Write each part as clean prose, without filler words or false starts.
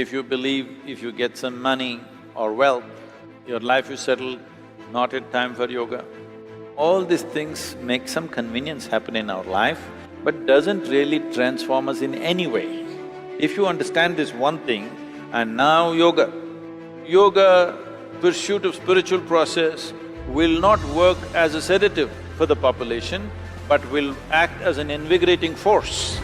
If you believe if you get some money or wealth, your life is settled, not yet time for yoga. All these things make some convenience happen in our life, but doesn't really transform us in any way. If you understand this one thing, and now yoga. Yoga, pursuit of spiritual process will not work as a sedative for the population, but will act as an invigorating force.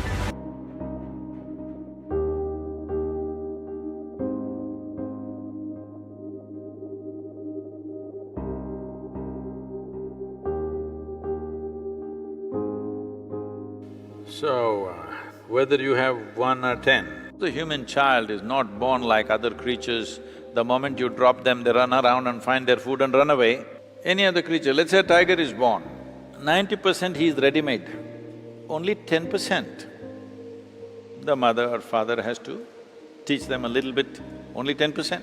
So, whether you have 1 or 10, the human child is not born like other creatures. The moment you drop them, they run around and find their food and run away. Any other creature, let's say a tiger is born, 90% he is ready-made, only 10% the mother or father has to teach them a little bit, only 10%.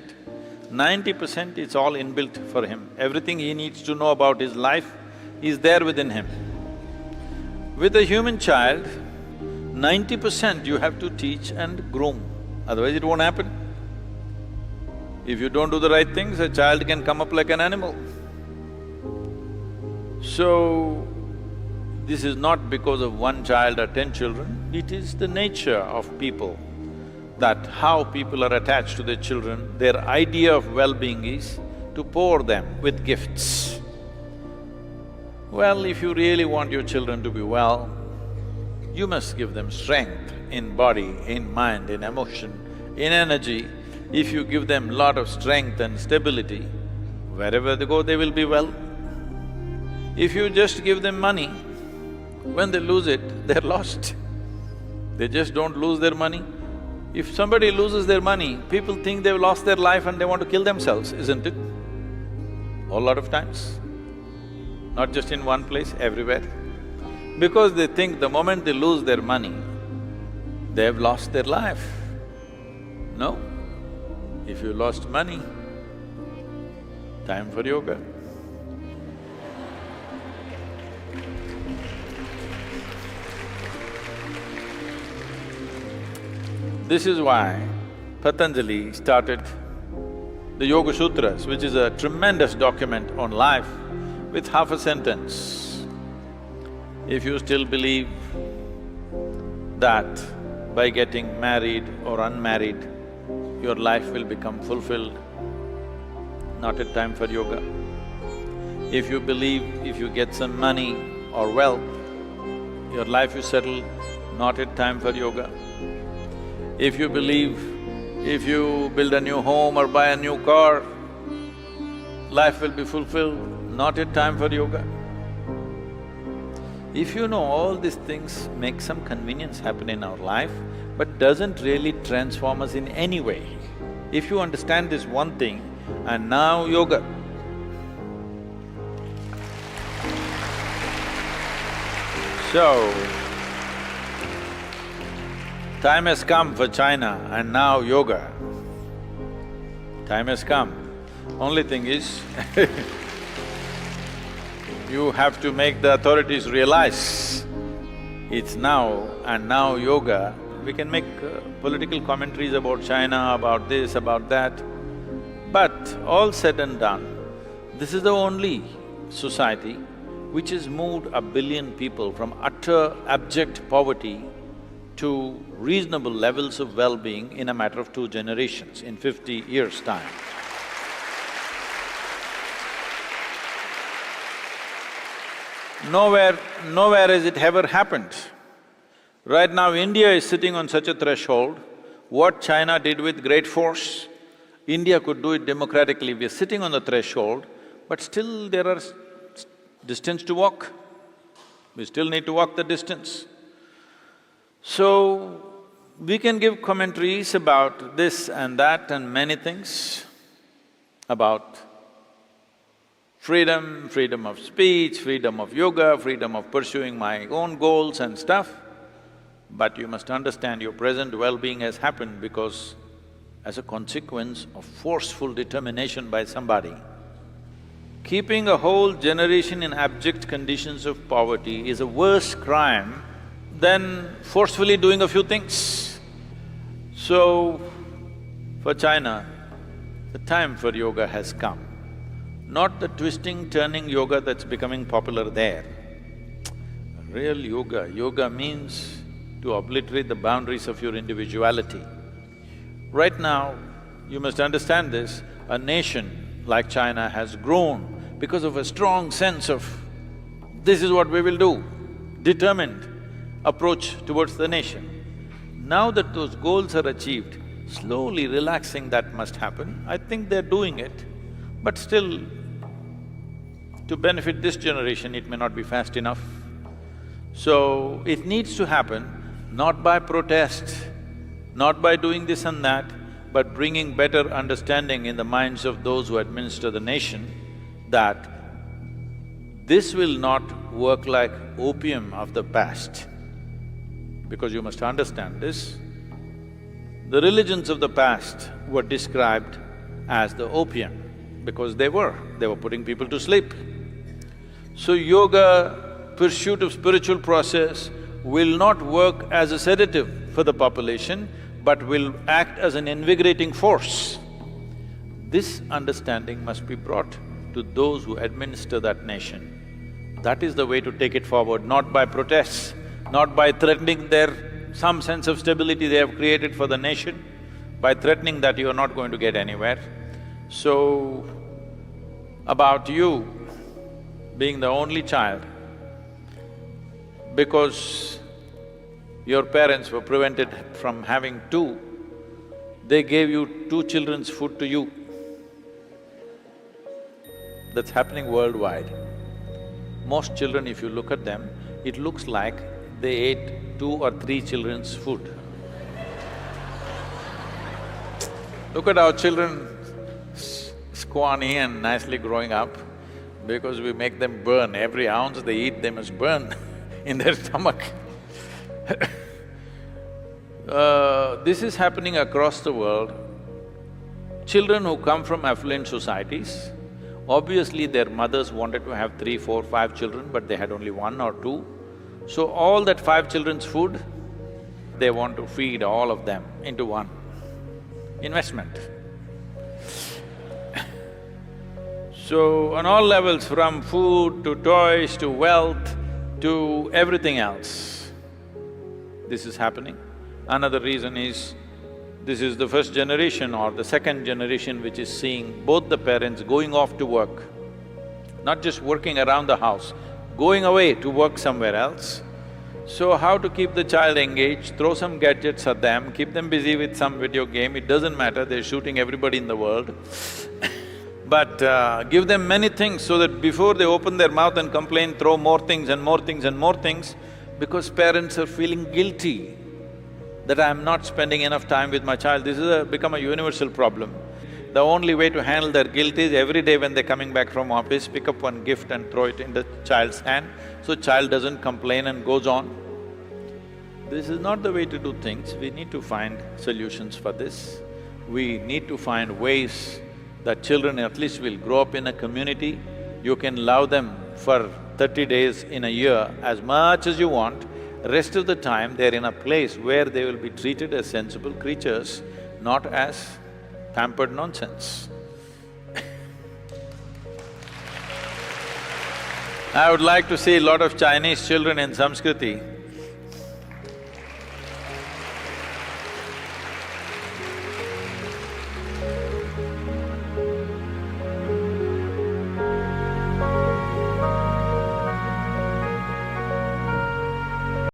90% it's all inbuilt for him. Everything he needs to know about his life is there within him. With a human child, 90% you have to teach and groom, otherwise it won't happen. If you don't do the right things, a child can come up like an animal. So, this is not because of 1 child or 10 children, it is the nature of people, that how people are attached to their children, their idea of well-being is to pour them with gifts. Well, if you really want your children to be well, you must give them strength in body, in mind, in emotion, in energy. If you give them lot of strength and stability, wherever they go, they will be well. If you just give them money, when they lose it, they're lost. They just don't lose their money. If somebody loses their money, people think they've lost their life and they want to kill themselves, isn't it? A lot of times. Not just in one place, everywhere. Because they think the moment they lose their money, they've lost their life. No. If you lost money, time for yoga. This is why Patanjali started the Yoga Sutras, which is a tremendous document on life, with half a sentence. If you still believe that by getting married or unmarried, your life will become fulfilled, not yet time for yoga. If you believe if you get some money or wealth, your life is settled, not yet time for yoga. If you believe if you build a new home or buy a new car, life will be fulfilled, not yet time for yoga. If you know all these things make some convenience happen in our life, but doesn't really transform us in any way. If you understand this one thing, and now yoga. So, time has come for China and now yoga. Time has come. Only thing is you have to make the authorities realize it's now and now yoga. We can make political commentaries about China, about this, about that, but all said and done, this is the only society which has moved 1 billion people from utter abject poverty to reasonable levels of well-being in a matter of 2 generations, in 50 years' time. Nowhere has it ever happened. Right now, India is sitting on such a threshold. What China did with great force, India could do it democratically. We are sitting on the threshold, but still there are distance to walk. We still need to walk the distance. So, we can give commentaries about this and that and many things, about freedom, freedom of speech, freedom of yoga, freedom of pursuing my own goals and stuff. But you must understand your present well-being has happened because as a consequence of forceful determination by somebody. Keeping a whole generation in abject conditions of poverty is a worse crime than forcefully doing a few things. So, For China, the time for yoga has come. Not the twisting, turning yoga that's becoming popular there. Real yoga means to obliterate the boundaries of your individuality. Right now, you must understand this, a nation like China has grown because of a strong sense of, this is what we will do, determined approach towards the nation. Now that those goals are achieved, slowly relaxing that must happen. I think they're doing it, but still, to benefit this generation, it may not be fast enough. So, it needs to happen not by protest, not by doing this and that, but bringing better understanding in the minds of those who administer the nation that this will not work like opium of the past. Because you must understand this, the religions of the past were described as the opium because they were putting people to sleep. So yoga, pursuit of spiritual process will not work as a sedative for the population, but will act as an invigorating force. This understanding must be brought to those who administer that nation. That is the way to take it forward, not by protests, not by threatening some sense of stability they have created for the nation. By threatening that, you are not going to get anywhere. So, about you being the only child, because your parents were prevented from having two, they gave you two children's food to you. That's happening worldwide. Most children, if you look at them, it looks like they ate 2 or 3 children's food. Look at our children scrawny and nicely growing up, because we make them burn. Every ounce they eat, they must burn in their stomach. This is happening across the world. Children who come from affluent societies, obviously their mothers wanted to have 3, 4, 5 children, but they had only 1 or 2. So all that 5 children's food, they want to feed all of them into one investment. So on all levels, from food to toys to wealth to everything else, this is happening. Another reason is, this is the first generation or the second generation which is seeing both the parents going off to work, not just working around the house, going away to work somewhere else. So how to keep the child engaged? Throw some gadgets at them, keep them busy with some video game, it doesn't matter, they're shooting everybody in the world. But give them many things so that before they open their mouth and complain, throw more things and more things and more things, because parents are feeling guilty that I'm not spending enough time with my child. This is become a universal problem. The only way to handle their guilt is every day when they're coming back from office, pick up one gift and throw it in the child's hand, so child doesn't complain and goes on. This is not the way to do things, we need to find solutions for this. We need to find ways that children at least will grow up in a community. You can love them for 30 days in a year as much as you want. Rest of the time, they're in a place where they will be treated as sensible creatures, not as pampered nonsense. I would like to see a lot of Chinese children in Samskriti